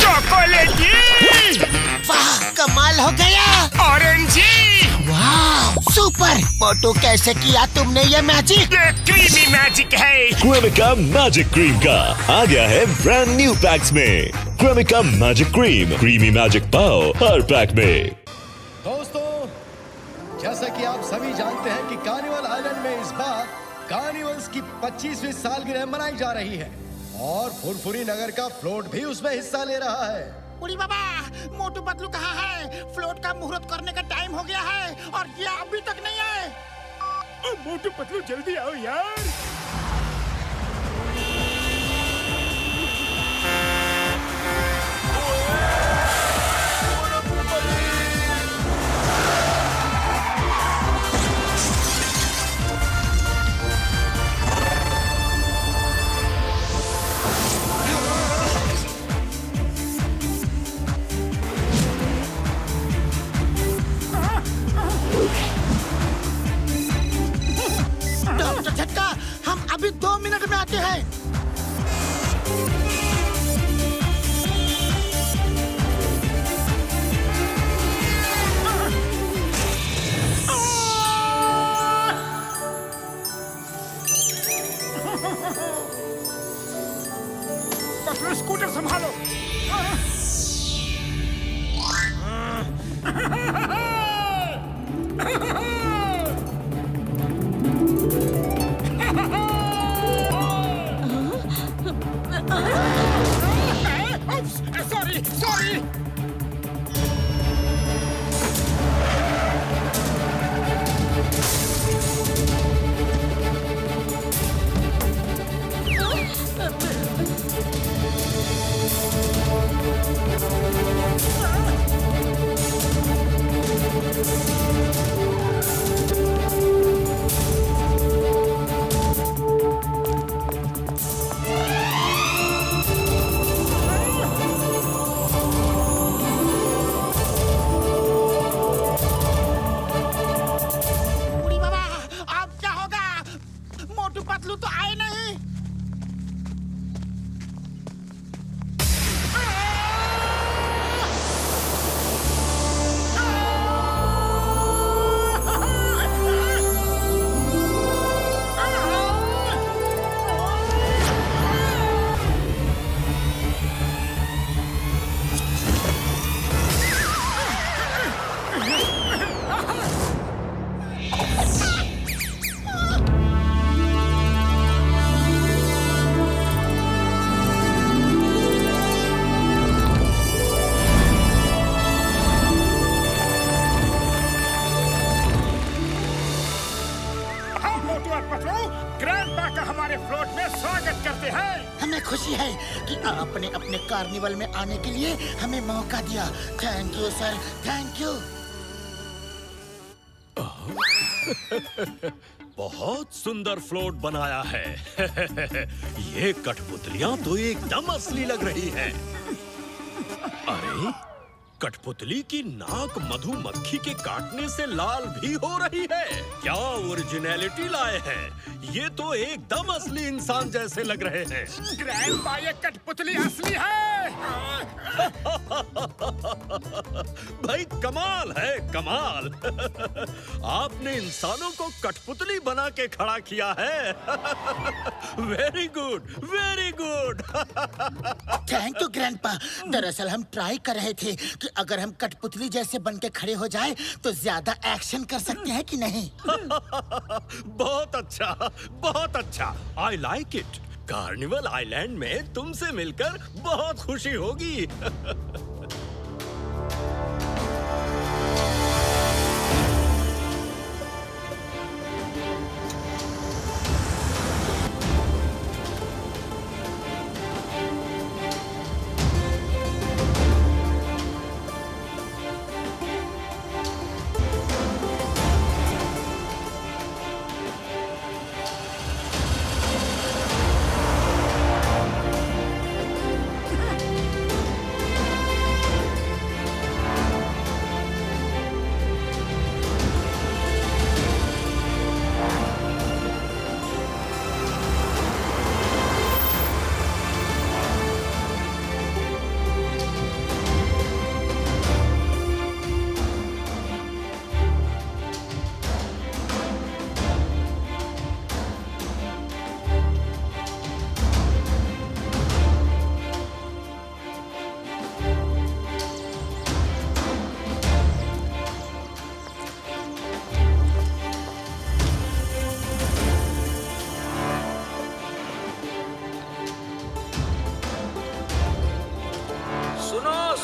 चॉकलेटी! वाह, कमाल हो गया। ऑरेंजी! वाह, सुपर। मोटू, कैसे किया तुमने ये मैजिक? ये क्रीमी मैजिक है। क्रेमिका मैजिक क्रीम का आ गया है ब्रांड न्यू पैक्स में। Cremica magic cream, creamy magic पाओ हर पैक में। दोस्तों, जैसा कि आप सभी जानते हैं कि कार्निवल आइलैंड में इस बार कार्निवल्स की 25वीं सालगिरह मनाई जा रही है और फुरफुरी नगर का फ्लोट भी उसमें हिस्सा ले रहा है। उड़ी बाबा, मोटू पतलू कहाँ है? फ्लोट का मुहूर्त करने का टाइम हो गया है और ये अभी तक नहीं आए। मोटू पतलू जल्दी आओ यार। डॉक्टर झटका, हम अभी 2 मिनट में आते हैं। पतलू, स्कूटर संभालो। Sorry sorry. उड़ी बाबा, अब क्या होगा? मोटू पतलू तो आए नहीं। हम मोटू और पतलू ग्रैंडपा का हमारे फ्लोट में स्वागत करते हैं। हमें खुशी है कि आपने अपने कार्निवल में आने के लिए हमें मौका दिया। Thank you sir, thank you. बहुत सुंदर फ्लोट बनाया है। ये कठपुतलियां तो एकदम असली लग रही हैं। अरे, कठपुतली की नाक मधुमक्खी के काटने से लाल भी हो रही है। क्या ओरिजिनलिटी लाए हैं। ये तो एकदम असली इंसान जैसे लग रहे हैं। ग्रैंडपा, ये कठपुतली असली है। भाई कमाल है, कमाल। आपने इंसानों को कठपुतली बना के खड़ा किया है। Very good, very good. Thank you grandpa. दरअसल हम ट्राई कर रहे थे कि अगर हम कठपुतली जैसे बन के खड़े हो जाए तो ज्यादा एक्शन कर सकते हैं कि नहीं। बहुत अच्छा, बहुत अच्छा। I like it. Carnival island में तुमसे मिलकर बहुत खुशी होगी।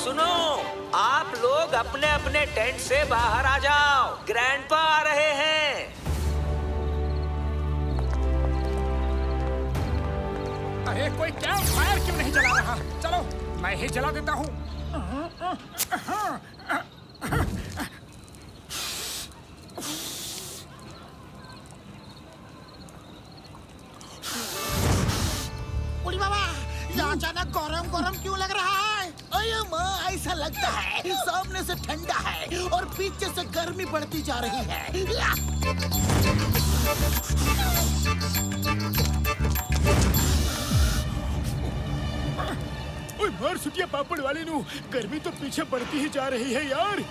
सुनो, आप लोग अपने अपने टेंट से बाहर आ जाओ, ग्रैंडपा आ रहे हैं। अरे कोई कैंप फायर क्यों नहीं जला रहा? चलो मैं ही जला देता हूँ। उड़ी बाबा, ये अचानक गरम गरम क्यों लग रहा है? अरे माँ, ऐसा लगता है सामने से ठंडा है और पीछे से गर्मी बढ़ती जा रही है। ओए मार सुटिया पापड़ वाले नू, गर्मी तो पीछे बढ़ती ही जा रही है यार।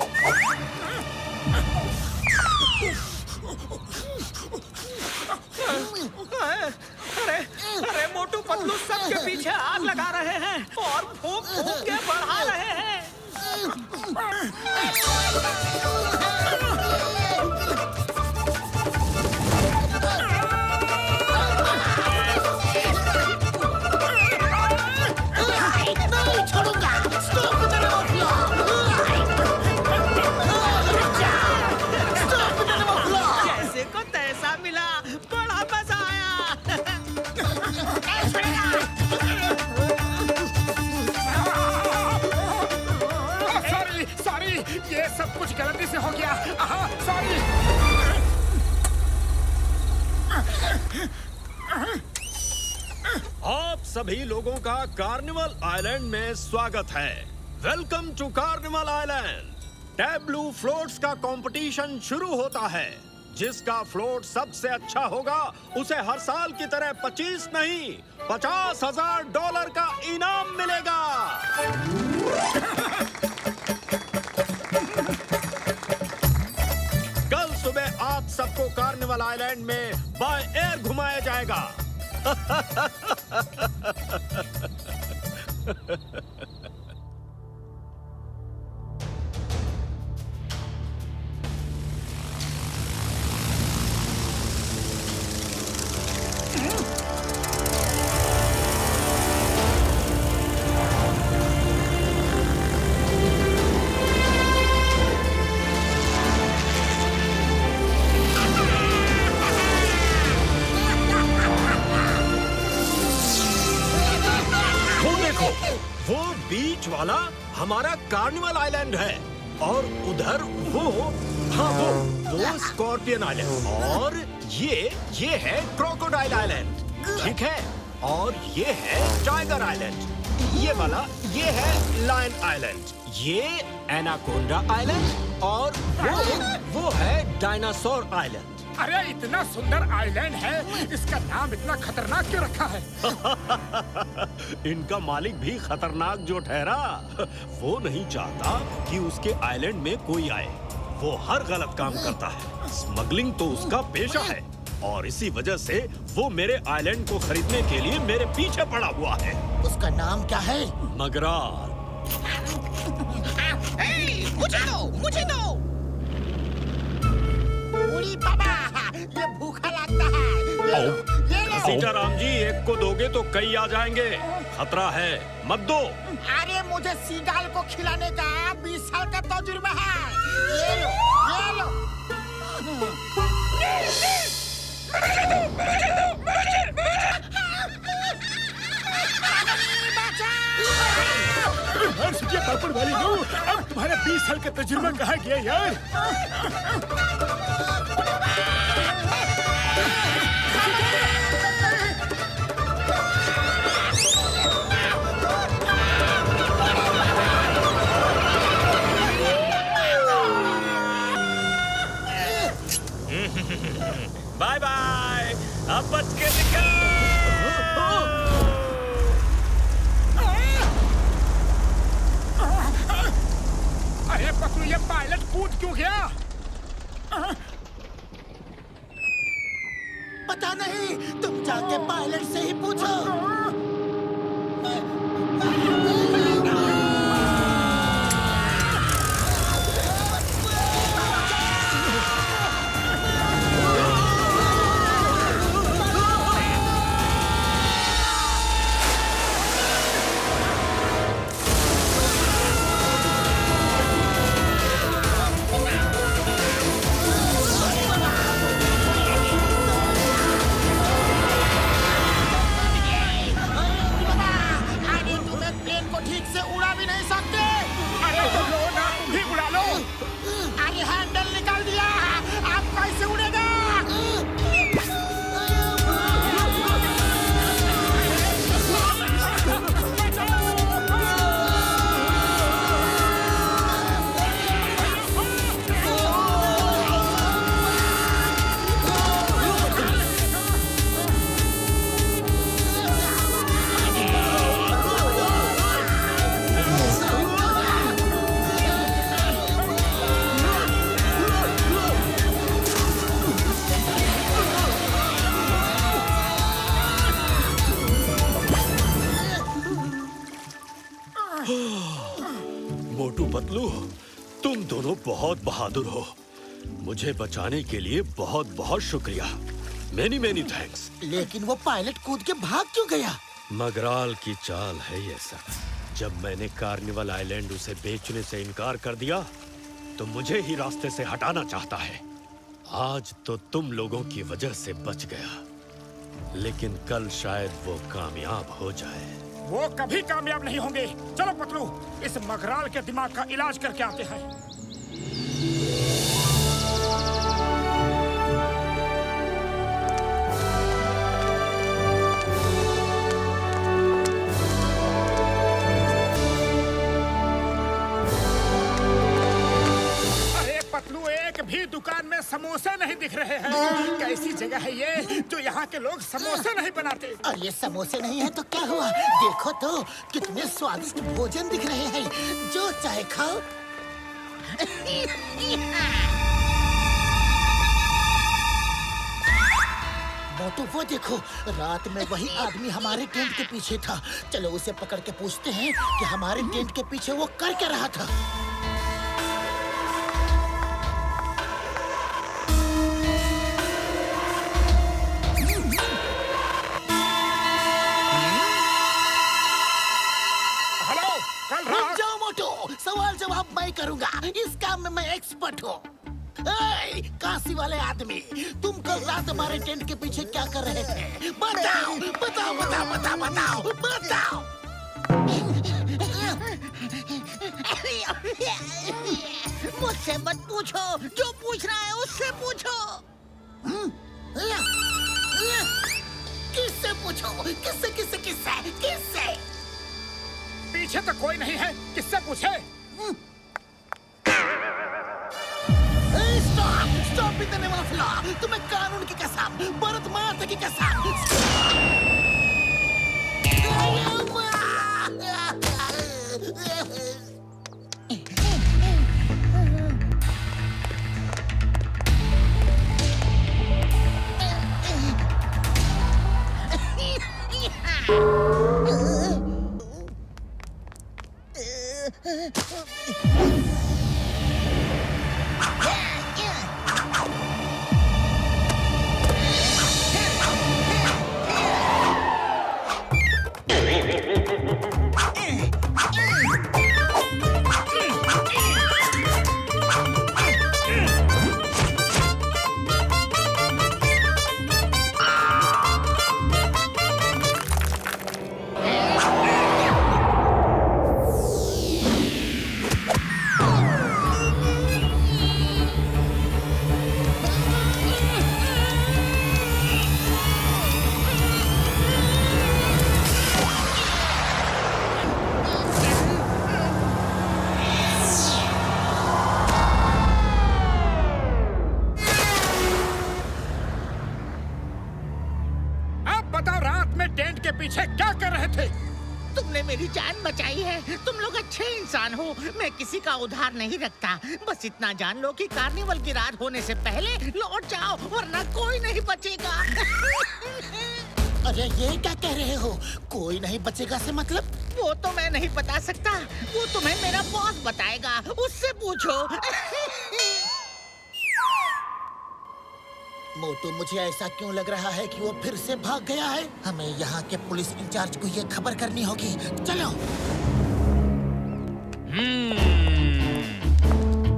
अरे मोटू पतलू सबके पीछे आग लगा रहे हैं और फूंक फूंक के बढ़ा रहे हैं। नहीं छोड़ूंगा। स्टॉप द जैसे को तैसा मिला, बड़ा मजा आया। सॉरी, ये सब कुछ गलती से हो गया। सॉरी। आप सभी लोगों का कार्निवल आइलैंड में स्वागत है। Welcome to carnival island. Tableau floats का कंपटीशन शुरू होता है। जिसका फ्लोट सबसे अच्छा होगा उसे हर साल की तरह 25 नहीं, $50,000 का इनाम मिलेगा। कल सुबह आप सबको कार्निवल आइलैंड में बाय एयर घुमाया जाएगा। वो बीच वाला हमारा कार्निवल आइलैंड है और उधर वो स्कॉर्पियन आइलैंड और ये है क्रोकोडाइल आइलैंड, ठीक है? और ये है टाइगर आइलैंड। ये है लायन आइलैंड, ये एनाकोंडा आइलैंड और वो है डायनासोर आइलैंड। अरे इतना सुंदर आइलैंड है, इसका नाम इतना खतरनाक क्यों रखा है? इनका मालिक भी खतरनाक जो ठहरा, वो नहीं चाहता कि उसके आइलैंड में कोई आए। वो हर गलत काम करता है। स्मगलिंग तो उसका पेशा है और इसी वजह से वो मेरे आइलैंड को खरीदने के लिए मेरे पीछे पड़ा हुआ है। उसका नाम क्या है? मगरार। मुझे दो। उड़ी बाबा, ये भूखा लगता है। ये लो। सीताराम जी, एक को दोगे तो कई आ जाएंगे। खतरा है, मत दो। अरे मुझे सीडाल को खिलाने का 20 साल का तजुर्बा है। ये लो। पापड़ वाली लो, अब तुम्हारा 20 साल का तजुर्बा कहाँ गया यार? बाय बाय, अब बच के निकल। अरे पतलू, ये पायलट कूद क्यों गया? पता नहीं, तुम जाके पायलट से ही पूछो। इसे उड़ा भी नहीं सकते। अरे तो लो ना, तुम भी उड़ा लो। अरे हैंडल निकाल दिया, आप कैसे उड़ेगा? मोटू पतलू, तुम दोनों बहुत बहादुर हो। मुझे बचाने के लिए बहुत बहुत शुक्रिया। Many many thanks. लेकिन वो पायलट कूद के भाग क्यों गया? मगराल की चाल है ये सब। जब मैंने कार्निवल आइलैंड उसे बेचने से इनकार कर दिया तो मुझे ही रास्ते से हटाना चाहता है। आज तो तुम लोगों की वजह से बच गया, लेकिन कल शायद वो कामयाब हो जाए। वो कभी कामयाब नहीं होंगे। चलो पतलू, इस मगराल के दिमाग का इलाज करके आते हैं। अरे पतलू, एक भी दुकान में समोसे नहीं दिख रहे हैं। कैसी जगह है ये जो यहाँ के लोग समोसे नहीं बनाते? और ये समोसे नहीं है तो क्या हुआ? देखो तो कितने स्वादिष्ट भोजन दिख रहे हैं। जो चाहे खाओ। मोटू, वो देखो, रात में वही आदमी हमारे टेंट के पीछे था। चलो उसे पकड़ के पूछते हैं कि हमारे टेंट के पीछे वो कर क्या रहा था। सवाल जवाब मैं करूंगा। इस काम में मैं एक्सपर्ट हूँ। काशी वाले आदमी, तुम कल रात हमारे टेंट के पीछे क्या कर रहे थे? बताओ बताओ बताओ बताओ बताओ बताओ। मुझसे मत पूछो, जो पूछ रहा है उससे पूछो। किससे पूछो? किससे किससे किससे किससे? पीछे तो कोई नहीं है, किससे पूछे? स्टॉप स्टॉप इतने वाफला। तुम्हें कानून की कसम, भरत माता की कसम। टेंट के पीछे क्या कर रहे थे? तुमने मेरी जान बचाई है। तुम लोग अच्छे इंसान हो। मैं किसी का उधार नहीं रखता। बस इतना जान लो कि कार्निवल की रात होने से पहले लौट जाओ, वरना कोई नहीं बचेगा। अरे ये क्या कह रहे हो? कोई नहीं बचेगा से मतलब? वो तो मैं नहीं बता सकता। वो तुम्हें मेरा बॉस बताएगा, उससे पूछो। मोटू, मुझे ऐसा क्यों लग रहा है कि वो फिर से भाग गया है? हमें यहाँ के पुलिस इंचार्ज को ये खबर करनी होगी। चलो।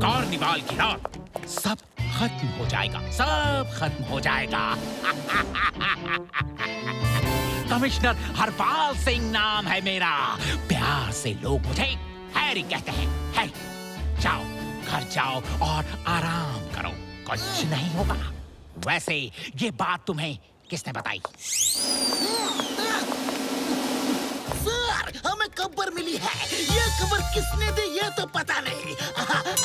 कार्निवाल की रात सब खत्म हो जाएगा, सब खत्म हो जाएगा। कमिश्नर हरपाल सिंह नाम है मेरा। प्यार से लोग मुझे हैरी कहते हैं। हैरी, जाओ घर जाओ और आराम करो, कुछ नहीं होगा। वैसे ये बात तुम्हें किसने बताई? सर, हमें खबर मिली है। ये खबर किसने दी ये तो पता नहीं।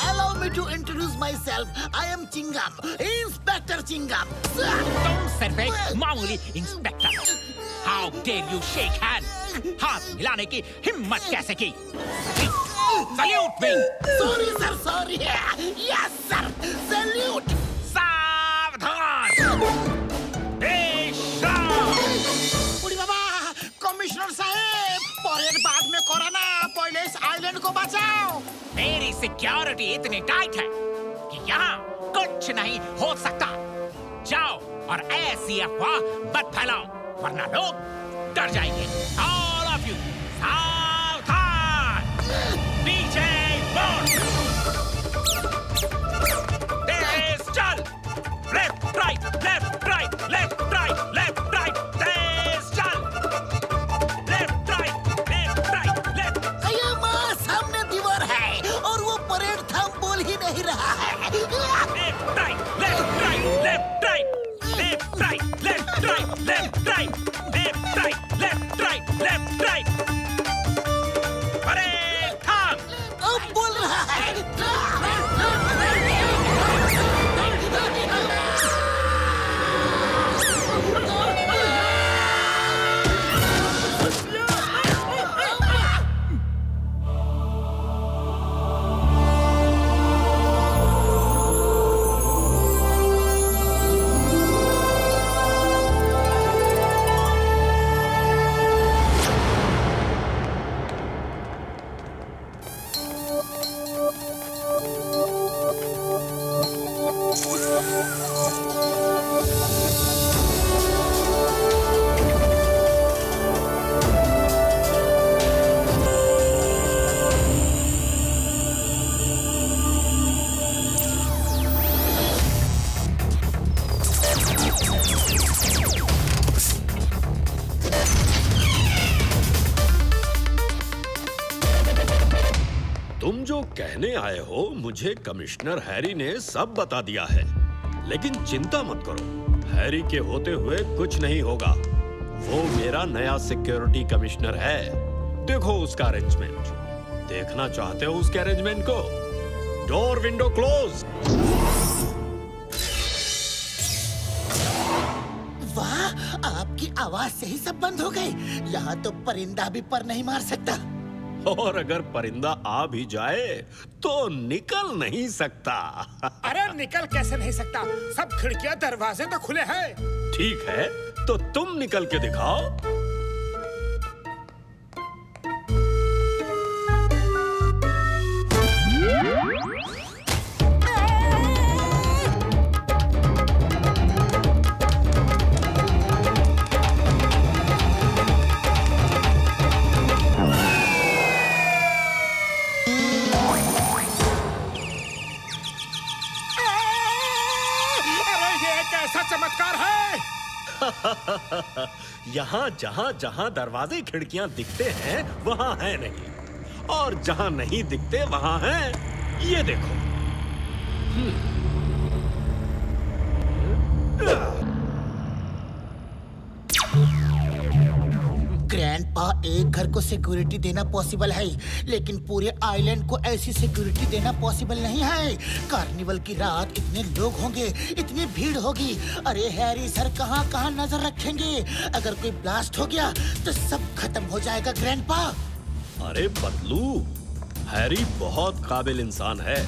Allow me to introduce myself. I am Chingam, inspector Chingam. तुम सिर्फ एक मामूली inspector. How dare you shake hand? हाथ मिलाने की हिम्मत कैसे की? Salute me! Sorry sir, sorry। Yes sir, salute। सावधान! उड़ी बाबा, कमिश्नर साहब, परेड बाद में करो ना, पहले इस आइलैंड को बचाओ। मेरी सिक्योरिटी इतनी टाइट है कि यहाँ कुछ नहीं हो सकता। जाओ और ऐसी अफवाह मत फैलाओ, वरना लोग डर जाएंगे। All of you, सावधान! पीछे मुड़! तेज चल! Left, right, left, right, left, right, left, right, तेज चल! Left, right, left, right, left. अये माँ, सामने दीवार है और वो परेड थम बोल ही नहीं रहा है। Left, right, left, right, left, right, left, right, left, right, left, right, left, right, left, right, left, right. अरे थाम! अब बोल रहा है। तुम जो कहने आए हो मुझे कमिश्नर हैरी ने सब बता दिया है, लेकिन चिंता मत करो, हैरी के होते हुए कुछ नहीं होगा। वो मेरा नया सिक्योरिटी कमिश्नर है। देखो उसका अरेंजमेंट। देखना चाहते हो उसके अरेंजमेंट को? Door window close. वाह, आपकी आवाज से ही सब बंद हो गई। यहाँ तो परिंदा भी पर नहीं मार सकता। और अगर परिंदा आ भी जाए तो निकल नहीं सकता। अरे निकल कैसे नहीं सकता? सब खिड़कियां दरवाजे तो खुले हैं। ठीक है, तो तुम निकल के दिखाओ। चमत्कार है। यहाँ जहाँ जहाँ दरवाजे खिड़कियाँ दिखते हैं वहाँ है नहीं, और जहाँ नहीं दिखते वहाँ है। ये देखो। ग्रैंडपा, एक घर को सिक्योरिटी देना पॉसिबल है, लेकिन पूरे आइलैंड को ऐसी सिक्योरिटी देना पॉसिबल नहीं है। कार्निवल की रात इतने लोग होंगे, इतनी भीड़ होगी। अरे हैरी सर कहाँ कहाँ नजर रखेंगे? अगर कोई ब्लास्ट हो गया तो सब खत्म हो जाएगा ग्रैंडपा। अरे बदलू, हैरी बहुत काबिल इंसान है।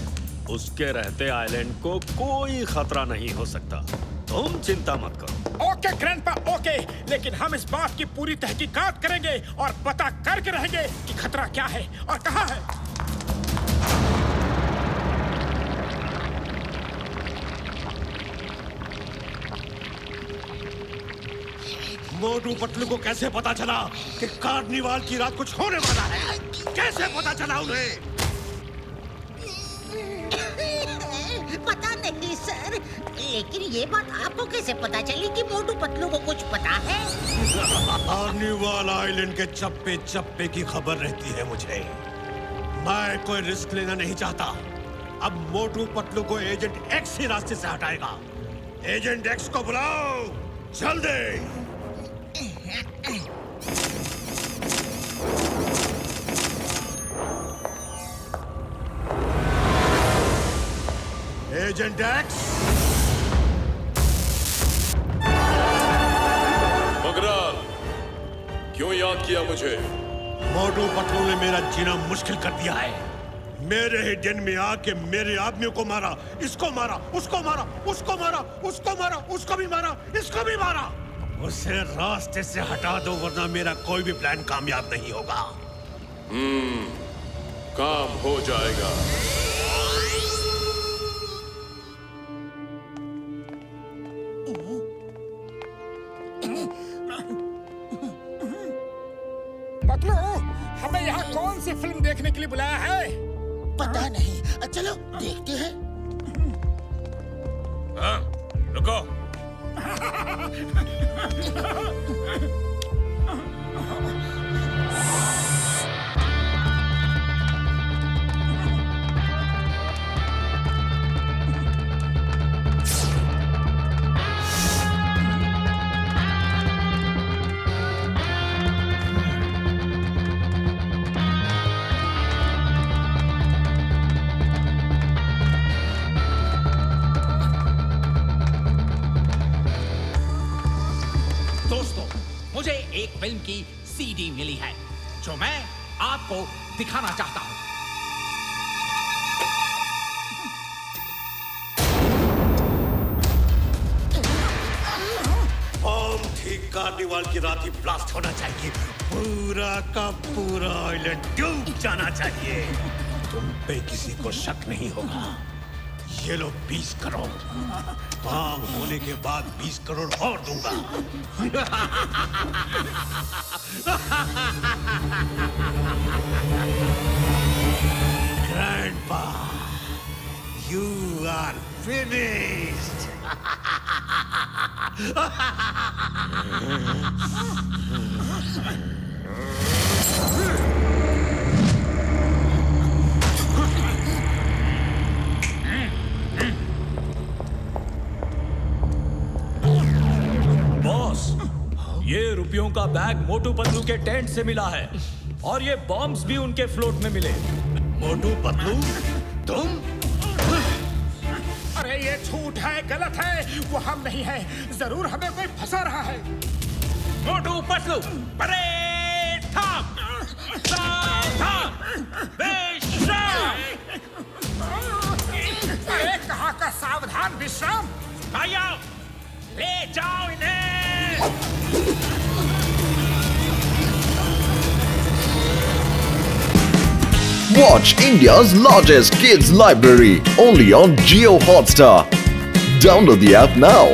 उसके रहते आइलैंड को कोई खतरा नहीं हो सकता। तुम चिंता मत करो। ओके ग्रैंडपा, ओके, लेकिन हम इस बात की पूरी तहकीकात करेंगे और पता करके रहेंगे कि खतरा क्या है और कहाँ है। मोटू पतलू को कैसे पता चला कि कार्निवाल की रात कुछ होने वाला है? कैसे पता चला उन्हें? पता नहीं सर, लेकिन ये बात आपको कैसे पता चली कि मोटू पतलू को कुछ पता है? कार्निवाल आइलैंड के चप्पे चप्पे की खबर रहती है मुझे। मैं कोई रिस्क लेना नहीं चाहता। अब मोटू पतलू को एजेंट एक्स ही रास्ते से हटाएगा। एजेंट एक्स को बुलाओ जल्दी। Agent x. मगराल, क्यों याद किया मुझे? मोटू पतलू ने मेरा जीना मुश्किल कर दिया है। मेरे ही दिन में आके मेरे आदमियों को मारा, इसको मारा, उसको मारा, उसको मारा, उसको मारा, उसको भी मारा, इसको भी मारा। उसे रास्ते से हटा दो वरना मेरा कोई भी प्लान कामयाब नहीं होगा। काम हो जाएगा। पतलू, हमें यहाँ कौन सी फिल्म देखने के लिए बुलाया है? पता नहीं, चलो देखते हैं। हाँ, रुको। मुझे एक फिल्म की सीडी मिली है जो मैं आपको दिखाना चाहता हूं। बम ठीक कार्निवाल की रात ही ब्लास्ट होना चाहिए। पूरा का पूरा आइलैंड डूब जाना चाहिए। तुम पे किसी को शक नहीं होगा। ये लो 20 करोड़। काम होने के बाद 20 करोड़ और दूंगा। Grandpa, you are finished. ये रुपयों का बैग मोटू पतलू के टेंट से मिला है और ये बॉम्ब्स भी उनके फ्लोट में मिले। मोटू पतलू, तुम? अरे ये झूठ है, गलत है। वो हम नहीं है। जरूर हमें कोई फंसा रहा है। मोटू पतलू, परेड थाम, सावधान, विश्राम। अरे कहाँ का सावधान विश्राम? भाइयों, ले जाओ इन्हें। Watch India's largest kids library only on Jio Hotstar. Download the app now.